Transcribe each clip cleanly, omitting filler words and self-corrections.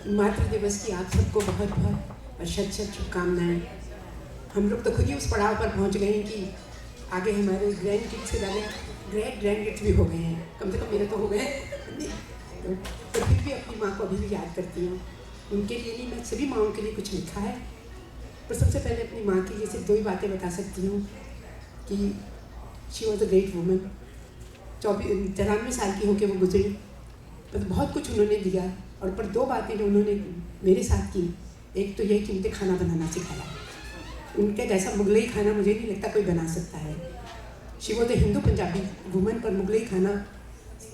मातृ दिवस की आप सबको बहुत बहुत और शत शत शुभकामनाएँ। हम लोग तो खुद ही उस पड़ाव पर पहुंच गए हैं कि आगे हमारे ग्रैंड किड्स से ज़्यादा ग्रैंड किड्स भी हो गए हैं, कम से कम मेरे तो हो गए तो फिर भी अपनी माँ को अभी भी याद करती हूँ। उनके लिए नहीं, मैं सभी माँओं के लिए कुछ लिखा है, पर सबसे पहले अपनी माँ की जैसे 2 ही बातें बता सकती हूँ कि she was a great woman. 94 साल की होकर वो गुजरी, तो बहुत कुछ उन्होंने दिया, और पर 2 बातें जो उन्होंने मेरे साथ की, एक तो ये कि मुझे खाना बनाना सिखाया। उनके जैसा मुगलई खाना मुझे नहीं लगता कोई बना सकता है। She was a Hindu Punjabi woman, पर मुगलई खाना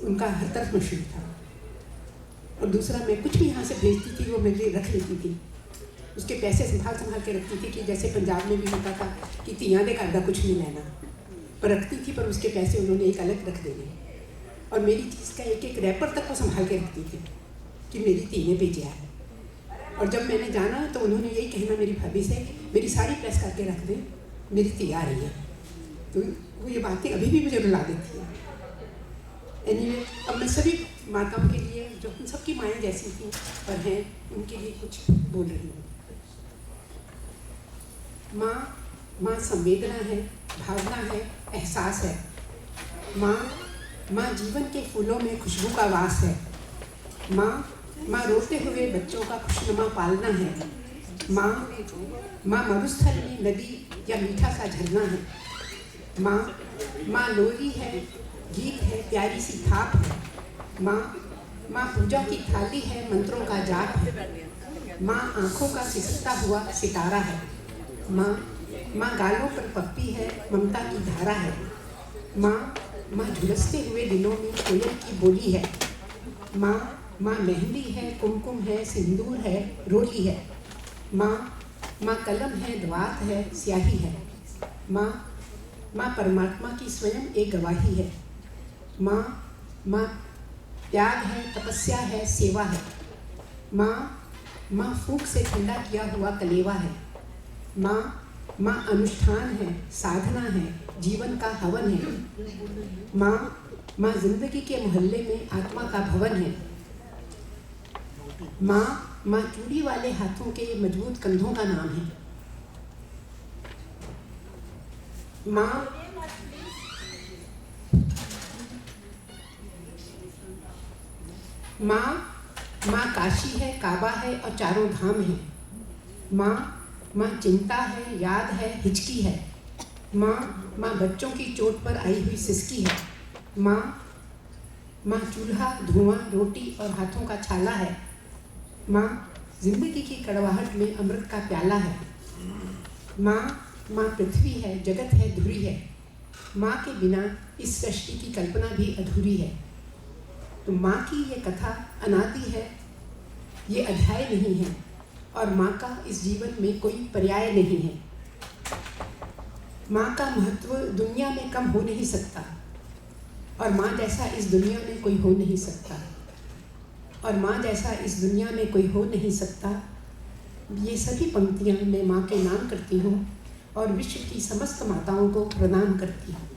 उनका हर तरफ मशहूर था। और दूसरा, मैं कुछ भी यहाँ से भेजती थी वो मेरे लिए रख लेती थी, उसके पैसे संभाल के रखती थी कि जैसे पंजाब में भी होता था कि तियाँ दे घर का कुछ नहीं लेना, पर रखती थी, पर उसके पैसे उन्होंने एक अलग रख देने। और मेरी चीज़ का एक एक रैपर तक वो संभाल के रखती थी कि मेरी ती ने भेजा है। और जब मैंने जाना तो उन्होंने यही कहना मेरी भाभी से, मेरी साड़ी प्रेस करके रख दे, मेरी ती आ रही है। तो वो ये बातें अभी भी मुझे रुला देती हैं। एनीवे, अब मैं सभी माताओं के लिए, जो उन सबकी माएँ जैसी थी और हैं, उनके लिए कुछ बोल रही हूँ। माँ संवेदना है, भावना है, एहसास है। माँ जीवन के फूलों में खुशबू का वास है। माँ रोते हुए बच्चों का खुशनुमा पालना है। माँ मरुस्थल में नदी या मीठा सा झरना है। माँ लोरी है, गीत है, प्यारी सी थाप है। माँ पूजा की थाली है, मंत्रों का जाप है। माँ आँखों का सिसकता हुआ सितारा है। माँ गालों पर पप्पी है, ममता की धारा है। माँ झुलसते हुए दिनों में कोयल की बोली है। माँ मेहंदी है, कुमकुम है, सिंदूर है, रोली है। माँ कलम है, द्वात है, स्याही है। माँ परमात्मा की स्वयं एक गवाही है। माँ त्याग है, तपस्या है, सेवा है। माँ फूंक से ठंडा किया हुआ कलेवा है। माँ अनुष्ठान है, साधना है, जीवन का हवन है। माँ जिंदगी के मोहल्ले में आत्मा का भवन है। माँ चूड़ी वाले हाथों के मजबूत कंधों का नाम है। माँ काशी है, काबा है और चारों धाम है। माँ चिंता है, याद है, हिचकी है। माँ बच्चों की चोट पर आई हुई सिसकी है। माँ चूल्हा, धुआं, रोटी और हाथों का छाला है। माँ जिंदगी की कड़वाहट में अमृत का प्याला है। माँ पृथ्वी है, जगत है, धुरी है। माँ के बिना इस सृष्टि की कल्पना भी अधूरी है। तो माँ की ये कथा अनादि है, ये अध्याय नहीं है, और माँ का इस जीवन में कोई पर्याय नहीं है। माँ का महत्व दुनिया में कम हो नहीं सकता, और माँ जैसा इस दुनिया में कोई हो नहीं सकता, और माँ जैसा इस दुनिया में कोई हो नहीं सकता। ये सभी पंक्तियाँ मैं माँ के नाम करती हूँ और विश्व की समस्त माताओं को प्रणाम करती हूँ।